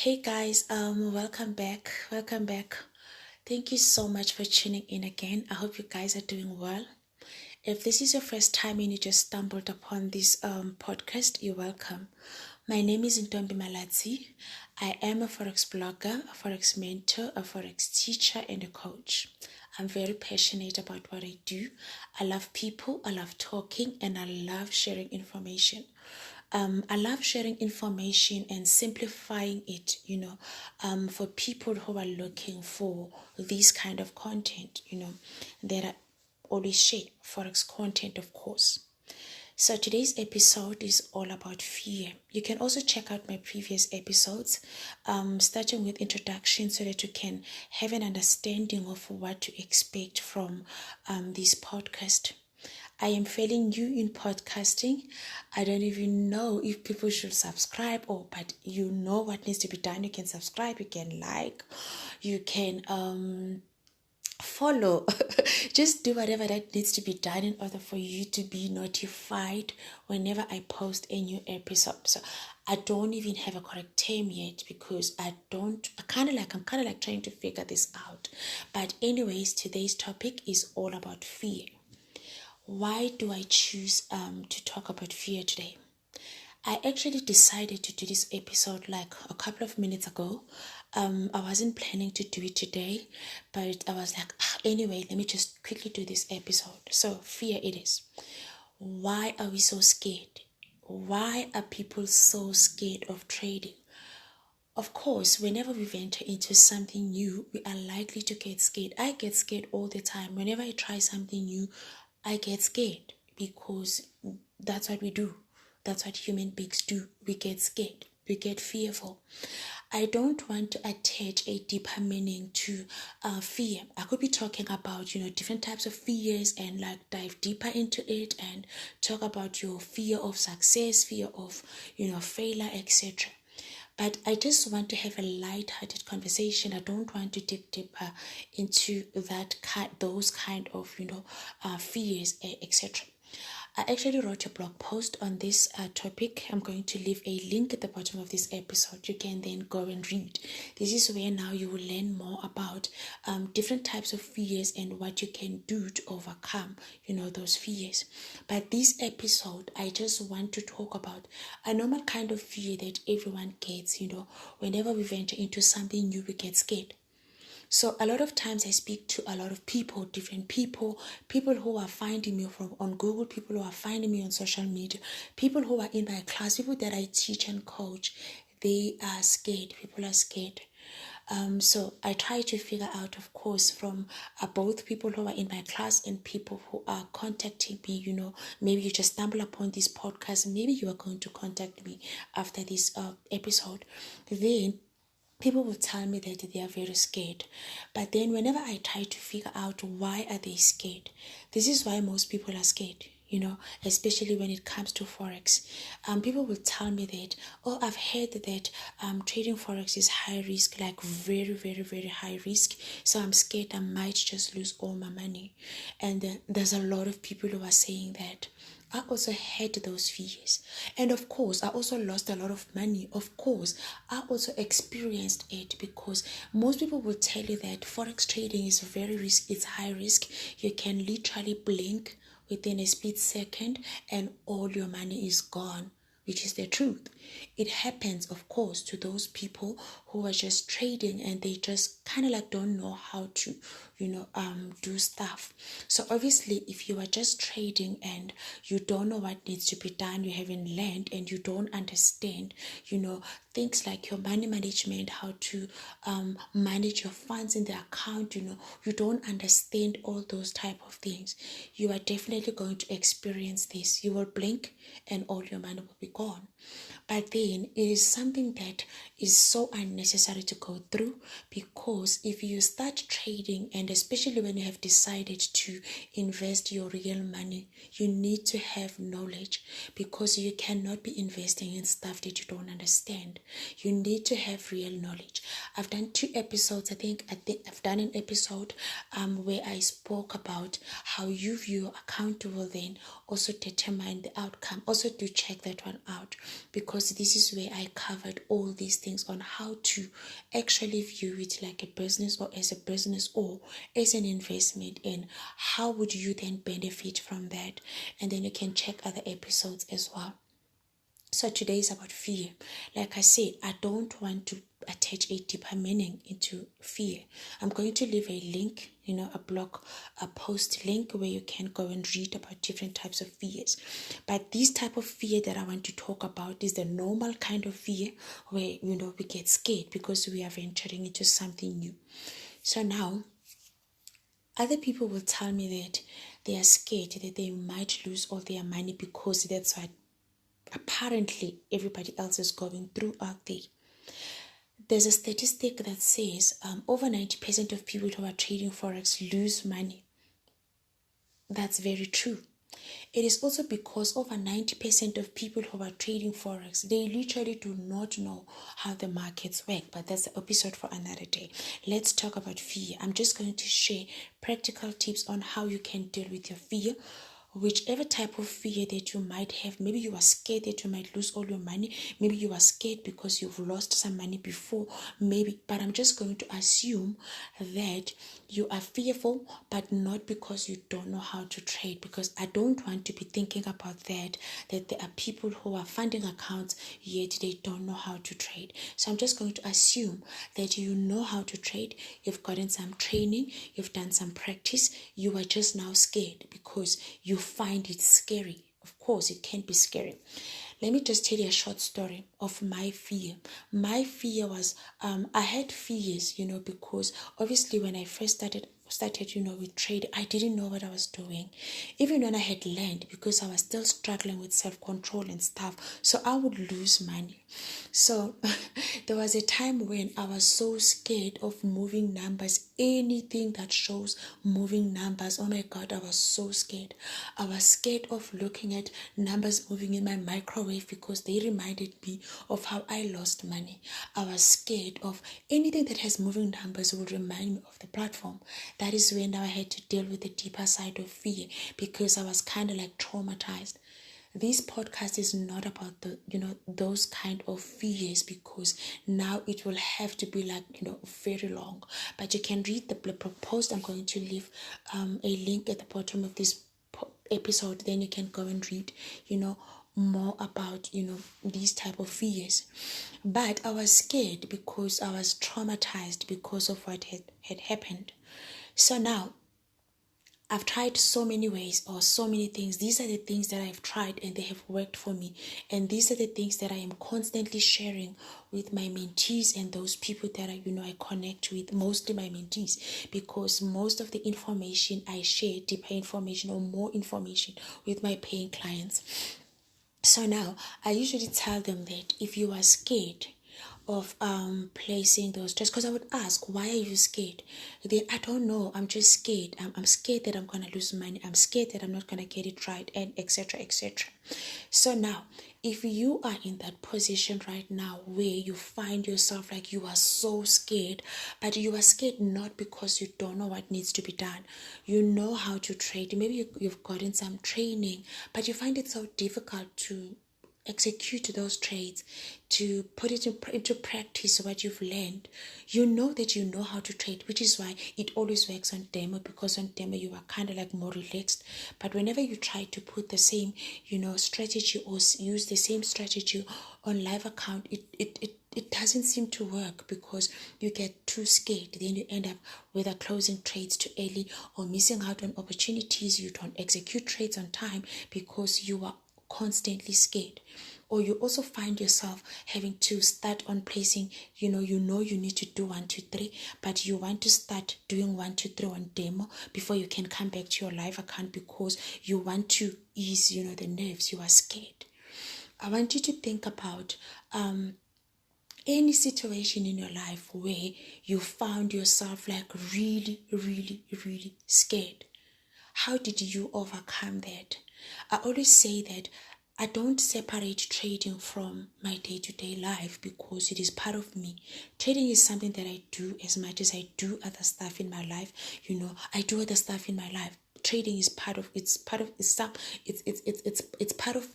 Hey guys, welcome back. Welcome back. Thank you so much for tuning in again. I hope you guys are doing well. If this is your first time and you just stumbled upon this podcast, you're welcome. My name is Ntombi Malatsi. I am a Forex blogger, a Forex mentor, a Forex teacher, and a coach. I'm very passionate about what I do. I love people, I love talking, and I love sharing information. I love sharing information and simplifying it, for people who are looking for this kind of content, that I always share Forex content, of course. So today's episode is all about fear. You can also check out my previous episodes, starting with introduction so that you can have an understanding of what to expect from this podcast. I am fairly new in podcasting. I don't even know if people should subscribe but you know what needs to be done. You can subscribe, you can like, you can follow. Just do whatever that needs to be done in order for you to be notified whenever I post a new episode. So I don't even have a correct term yet because I'm kind of like trying to figure this out. But anyways, today's topic is all about fear. Why do I choose to talk about fear today? I actually decided to do this episode like a couple of minutes ago. I wasn't planning to do it today, but I was like, anyway, let me just quickly do this episode. So, fear it is. Why are we so scared? Why are people so scared of trading? Of course, whenever we venture into something new, we are likely to get scared. I get scared all the time. Whenever I try something new, I get scared because that's what we do. That's what human beings do. We get scared. We get fearful. I don't want to attach a deeper meaning to fear. I could be talking about, different types of fears and like dive deeper into it and talk about your fear of success, fear of, failure, etc. But I just want to have a light-hearted conversation. I don't want to dig deeper into those kind of fears, etc. I actually wrote a blog post on this topic. I'm going to leave a link at the bottom of this episode. You can then go and read. This is where now you will learn more about different types of fears and what you can do to overcome, those fears. But this episode, I just want to talk about a normal kind of fear that everyone gets, whenever we venture into something new, we get scared. So a lot of times I speak to a lot of people, different people who are finding me on Google, people who are finding me on social media, people who are in my class, people that I teach and coach. They are scared. People are scared. So I try to figure out, of course, from both people who are in my class and people who are contacting me, maybe you just stumble upon this podcast, maybe you are going to contact me after this episode. Then people will tell me that they are very scared. But then whenever I try to figure out why are they scared, this is why most people are scared, especially when it comes to Forex. People will tell me that, I've heard that trading Forex is high risk, like very, very, very high risk. So I'm scared I might just lose all my money. And there's a lot of people who are saying that. I also had those fears. And of course, I also lost a lot of money. Of course, I also experienced it because most people will tell you that Forex trading is very risky, it's high risk. You can literally blink within a split second and all your money is gone, which is the truth. It happens, of course, to those people who are just trading and they just kind of like don't know how to, do stuff. So obviously, if you are just trading and you don't know what needs to be done, you haven't learned and you don't understand, things like your money management, how to manage your funds in the account, you don't understand all those type of things, you are definitely going to experience this. You will blink and all your money will be gone. But then it is something that is so unnecessary to go through, because if you start trading and especially when you have decided to invest your real money, you need to have knowledge, because you cannot be investing in stuff that you don't understand. You need to have real knowledge. I've done 2 episodes. I think I've done an episode where I spoke about how you view account will then also determine the outcome. Also do check that one out, because this is where I covered all these things on how to actually view it like a business, or as a business, or as an investment, and how would you then benefit from that. And then you can check other episodes as well. So today is about fear. Like I said, I don't want to attach a deeper meaning into fear. I'm going to leave a link, a blog, a post link where you can go and read about different types of fears. But this type of fear that I want to talk about is the normal kind of fear where, we get scared because we are venturing into something new. So now, other people will tell me that they are scared that they might lose all their money because that's what apparently everybody else is going through out there. There's a statistic that says over 90% of people who are trading Forex lose money. That's very true. It is also because over 90% of people who are trading Forex, they literally do not know how the markets work. But that's the episode for another day. Let's talk about fear. I'm just going to share practical tips on how you can deal with your fear. Whichever type of fear that you might have, maybe you are scared that you might lose all your money, maybe you are scared because you've lost some money before, but I'm just going to assume that you are fearful, but not because you don't know how to trade, because I don't want to be thinking about that there are people who are funding accounts yet they don't know how to trade. So I'm just going to assume that you know how to trade, you've gotten some training, you've done some practice, you are just now scared because you find it scary. Of course, it can be scary. Let me just tell you a short story of my fear. My fear was, I had fears, because obviously when I first started, with trade, I didn't know what I was doing. Even when I had learned, because I was still struggling with self-control and stuff, so I would lose money. So there was a time when I was so scared of moving numbers, anything that shows moving numbers. Oh my God, I was so scared. I was scared of looking at numbers moving in my microwave because they reminded me of how I lost money. I was scared of anything that has moving numbers would remind me of the platform. That is when I had to deal with the deeper side of fear, because I was kind of like traumatized. This podcast is not about those kind of fears, because now it will have to be like very long. But you can read the post. I'm going to leave a link at the bottom of this episode. Then you can go and read more about these type of fears. But I was scared because I was traumatized because of what had happened. So now, I've tried so many ways or so many things. These are the things that I've tried and they have worked for me. And these are the things that I am constantly sharing with my mentees and those people that I connect with, mostly my mentees, because most of the information I share, deeper information or more information, with my paying clients. So now I usually tell them that if you are scared of placing those trades, because I would ask, why are you scared? I don't know, I'm just scared. I'm scared that I'm gonna lose money, I'm scared that I'm not gonna get it right, and etc. So now, if you are in that position right now where you find yourself like you are so scared, but you are scared not because you don't know what needs to be done, you know how to trade, maybe you've gotten some training, but you find it so difficult to execute those trades, to put it into practice what you've learned. You know that you know how to trade, which is why it always works on demo, because on demo you are kind of like more relaxed. But whenever you try to put the same strategy or use the same strategy on live account, it doesn't seem to work, because you get too scared. Then you end up whether closing trades too early or missing out on opportunities. You don't execute trades on time because you are constantly scared. Or you also find yourself having to start on placing, you need to do 1, 2, 3, but you want to start doing 1, 2, 3 on demo before you can come back to your live account, because you want to ease the nerves. You are scared. I want you to think about Any situation in your life where you found yourself like really, really, really scared, how did you overcome that? I always say that I don't separate trading from my day-to-day life because it is part of me. Trading is something that I do as much as I do other stuff in my life. I do other stuff in my life. Trading is part of it's part of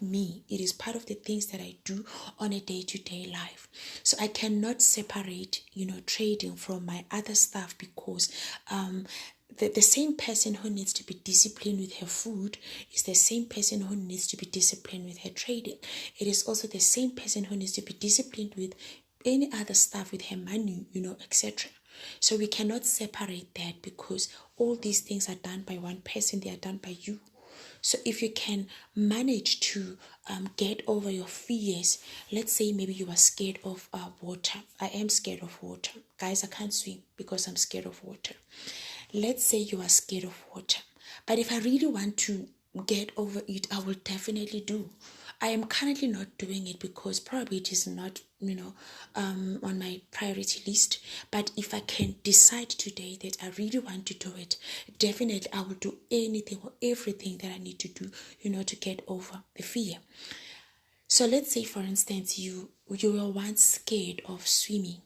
me. It is part of the things that I do on a day-to-day life. So I cannot separate trading from my other stuff because the same person who needs to be disciplined with her food is the same person who needs to be disciplined with her trading. It is also the same person who needs to be disciplined with any other stuff, with her money, etc. So we cannot separate that because all these things are done by one person, they are done by you. So if you can manage to get over your fears, let's say maybe you are scared of water. I am scared of water. Guys, I can't swim because I'm scared of water. Let's say you are scared of water. But if I really want to get over it, I will definitely do. I am currently not doing it because probably it is not, on my priority list. But if I can decide today that I really want to do it, definitely I will do anything or everything that I need to do, to get over the fear. So let's say, for instance, you were once scared of swimming,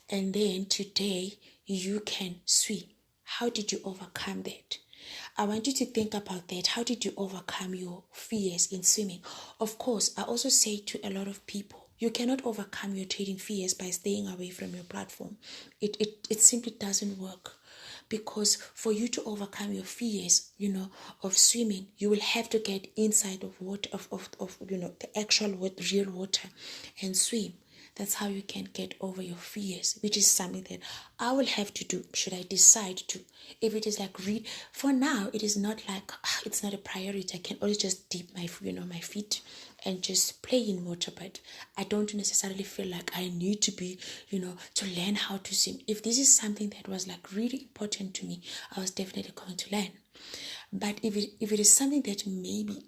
and then today you can swim. How did you overcome that? I want you to think about that. How did you overcome your fears in swimming? Of course, I also say to a lot of people, you cannot overcome your trading fears by staying away from your platform. It simply doesn't work. Because for you to overcome your fears, of swimming, you will have to get inside of water, of the actual real water, and swim. That's how you can get over your fears, which is something that I will have to do should I decide to. If it is like read, for now, it is not like, it's not a priority. I can always just dip my feet and just play in water, but I don't necessarily feel like I need to be, to learn how to swim. If this is something that was like really important to me, I was definitely going to learn. But if it is something that maybe,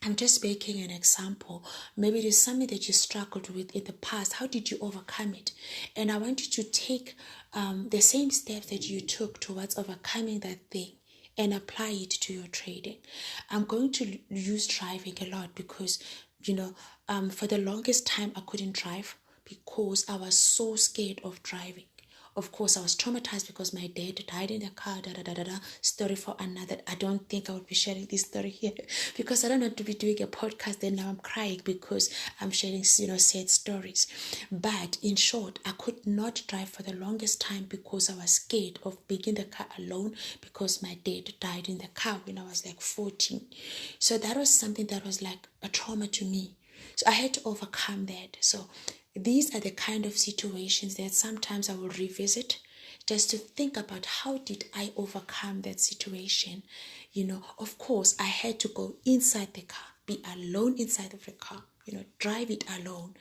I'm just making an example. Maybe it is something that you struggled with in the past. How did you overcome it? And I want you to take the same steps that you took towards overcoming that thing and apply it to your trading. I'm going to use driving a lot because, for the longest time I couldn't drive because I was so scared of driving. Of course, I was traumatized because my dad died in the car, story for another. I don't think I would be sharing this story here because I don't want to be doing a podcast and now I'm crying because I'm sharing, sad stories. But in short, I could not drive for the longest time because I was scared of being in the car alone because my dad died in the car when I was like 14. So that was something that was like a trauma to me. So I had to overcome that. So these are the kind of situations that sometimes I will revisit just to think about how did I overcome that situation. Of course, I had to go inside the car, be alone inside of the car, drive it alone,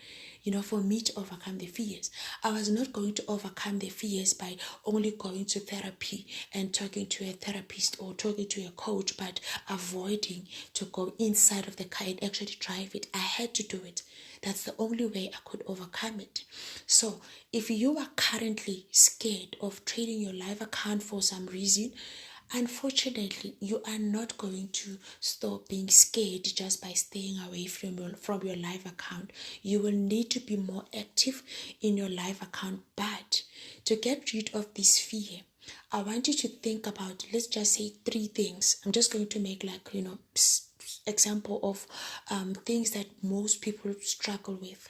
for me to overcome the fears. I was not going to overcome the fears by only going to therapy and talking to a therapist or talking to a coach, but avoiding to go inside of the car and actually drive it. I had to do it. That's the only way I could overcome it. So if you are currently scared of trading your live account for some reason, unfortunately, you are not going to stop being scared just by staying away from your live account. You will need to be more active in your live account. But to get rid of this fear, I want you to think about, let's just say 3 things. I'm just going to make like, example of things that most people struggle with.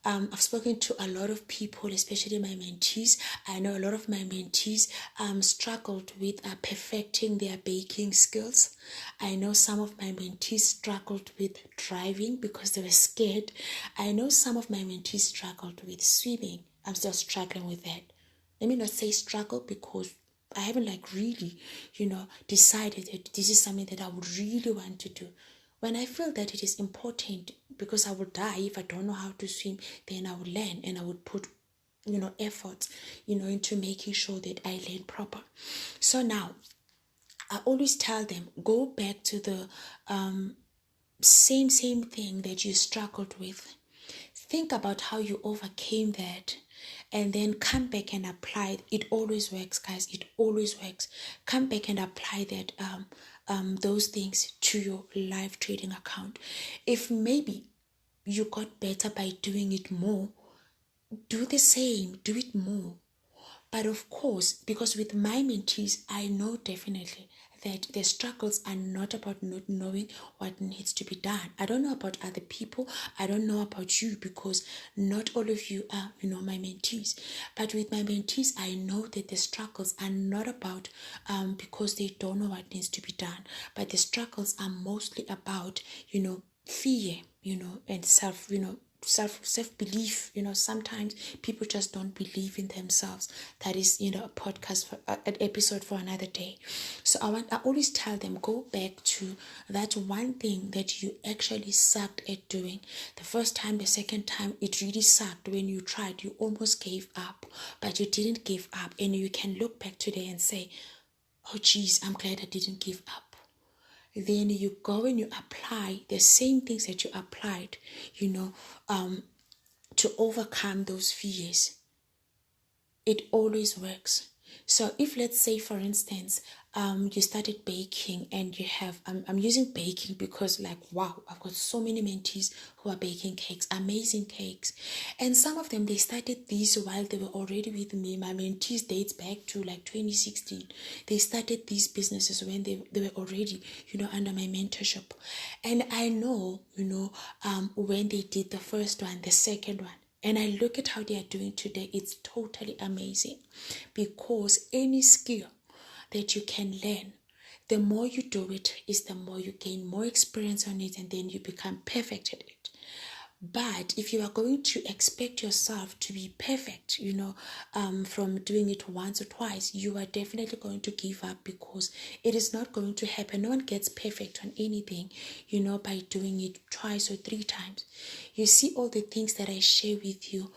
I've spoken to a lot of people, especially my mentees. I know a lot of my mentees struggled with perfecting their baking skills. I know some of my mentees struggled with driving because they were scared. I know some of my mentees struggled with swimming. I'm still struggling with that. Let me not say struggle because I haven't really, decided that this is something that I would really want to do. When I feel that it is important, because I will die if I don't know how to swim, then I will learn and I would put, effort, into making sure that I learn proper. So now, I always tell them, go back to the same thing that you struggled with. think about how you overcame that, and then come back and apply it. It always works, guys. It always works. Come back and apply that those things to your live trading account. If maybe you got better by doing it more, do the same, do it more. But of course, because with my mentees, I know definitely that the struggles are not about not knowing what needs to be done. I don't know about other people. I don't know about you, because not all of you are, my mentees. But with my mentees, I know that the struggles are not about because they don't know what needs to be done. But the struggles are mostly about, fear, and self-belief. Sometimes people just don't believe in themselves. That is, a podcast for an episode for another day. So I always tell them, go back to that one thing that you actually sucked at doing. The first time, the second time, it really sucked. When you tried, you almost gave up, but you didn't give up. And you can look back today and say, oh geez, I'm glad I didn't give up. Then you go and you apply the same things that you applied, to overcome those fears. It always works. So if, let's say, for instance, you started baking, and you have, I'm using baking because, like, wow, I've got so many mentees who are baking cakes, amazing cakes. And some of them, they started these while they were already with me. My mentees dates back to like 2016. They started these businesses when they were already, under my mentorship. And I know, when they did the first one, the second one, and I look at how they are doing today, it's totally amazing. Because any skill that you can learn, the more you do it, is the more you gain more experience on it, and then you become perfect at it. But if you are going to expect yourself to be perfect, from doing it once or twice, you are definitely going to give up, because it is not going to happen. No one gets perfect on anything, by doing it twice or three times. You see, all the things that I share with you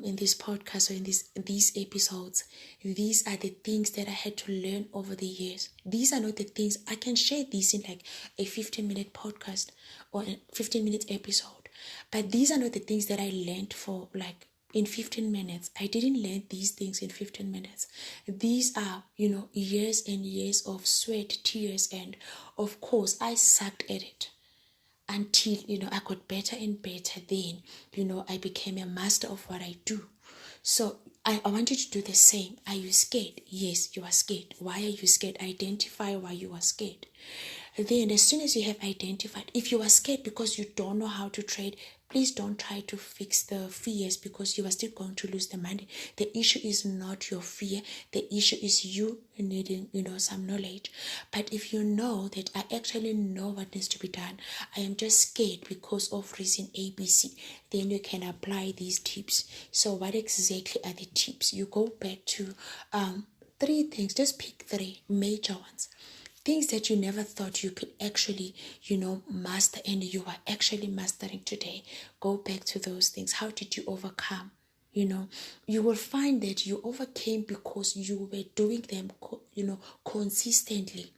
in this podcast or in these episodes, these are the things that I had to learn over the years. These are not the things I can share these in like a 15-minute podcast or a 15-minute episode. But these are not the things that I learned for like in 15 minutes. I didn't learn these things in 15 minutes. These are, years and years of sweat, tears, and of course, I sucked at it until, I got better and better. Then, I became a master of what I do. So I want you to do the same. Are you scared? Yes, you are scared. Why are you scared? Identify why you are scared. Then as soon as you have identified, if you are scared because you don't know how to trade, please don't try to fix the fears, because you are still going to lose the money. The issue is not your fear. The issue is you needing, some knowledge. But if you know that I actually know what needs to be done, I am just scared because of reason ABC, then you can apply these tips. So what exactly are the tips? You go back to 3 things. Just pick 3 major ones. Things that you never thought you could actually, master, and you are actually mastering today. Go back to those things. How did you overcome? You will find that you overcame because you were doing them, consistently.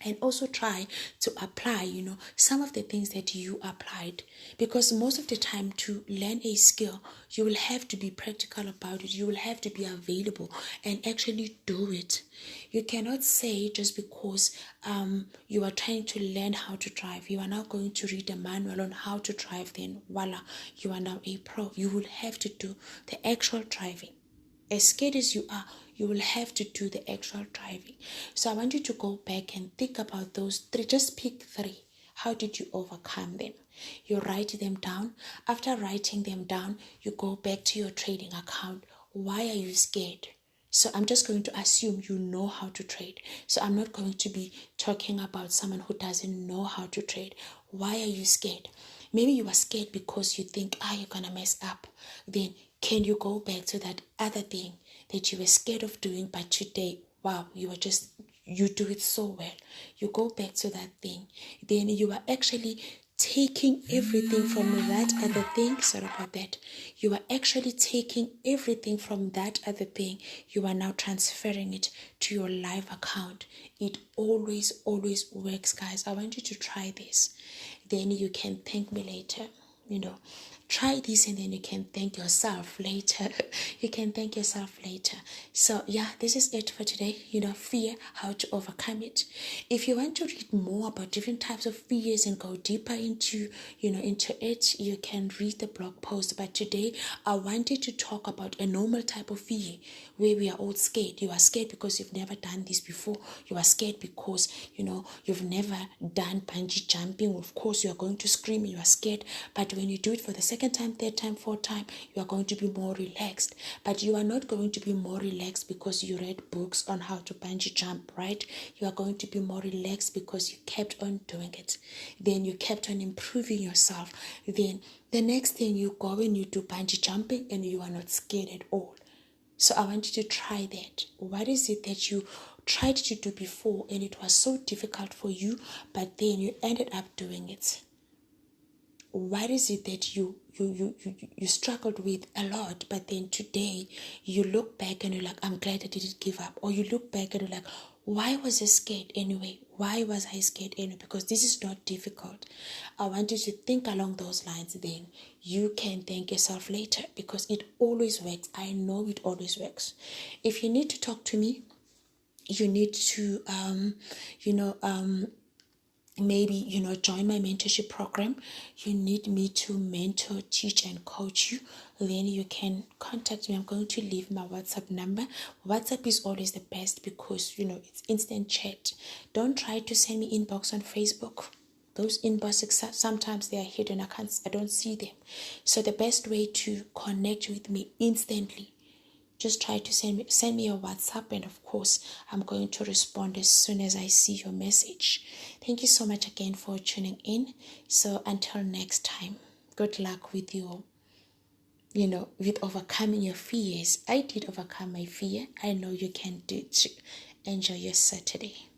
And also try to apply, some of the things that you applied. Because most of the time, to learn a skill, you will have to be practical about it. You will have to be available and actually do it. You cannot say just because you are trying to learn how to drive, you are now going to read a manual on how to drive, then voila, you are now a pro. You will have to do the actual driving. As scared as you are, you will have to do the actual driving. So I want you to go back and think about those 3. Just pick 3. How did you overcome them? You write them down. After writing them down, you go back to your trading account. Why are you scared? So I'm just going to assume you know how to trade. So I'm not going to be talking about someone who doesn't know how to trade. Why are you scared? Maybe you are scared because you think, you're going to mess up. Then can you go back to that other thing that you were scared of doing, but today, wow, you do it so well. You go back to that thing. Then you are actually taking everything from that other thing. Sorry about that. You are actually taking everything from that other thing. You are now transferring it to your live account. It always works, guys. I want you to try this. Then you can thank me later. Try this and then you can thank yourself later. You can thank yourself later. So yeah, this is it for today. Fear, how to overcome it. If you want to read more about different types of fears and go deeper into it, you can read the blog post. But today I wanted to talk about a normal type of fear where we are all scared. You are scared because you've never done this before. You are scared because you've never done bungee jumping. Of course you are going to scream, you are scared, but when you do it for the second time, third time, fourth time, you are going to be more relaxed. But you are not going to be more relaxed because you read books on how to bungee jump, right? You are going to be more relaxed because you kept on doing it. Then you kept on improving yourself. Then the next thing, you go and you do bungee jumping and you are not scared at all. So I want you to try that. What is it that you tried to do before and it was so difficult for you, but then you ended up doing it? What is it that you struggled with a lot, but then today you look back and you're like, I'm glad I didn't give up? Or you look back and you're like, why was I scared anyway? Why was I scared anyway? Because this is not difficult. I want you to think along those lines. Then you can thank yourself later, because it always works. I know it always works. If you need to talk to me, you need to maybe join my mentorship program. You need me to mentor, teach, and coach you, then you can contact me. I'm going to leave my WhatsApp number. WhatsApp is always the best because it's instant chat. Don't try to send me inbox on Facebook. Those inboxes, sometimes they are hidden. I don't see them. So the best way to connect with me instantly, just try to send me a WhatsApp, and of course I'm going to respond as soon as I see your message. Thank you so much again for tuning in. So until next time, good luck with with overcoming your fears. I did overcome my fear. I know you can do it too. Enjoy your Saturday.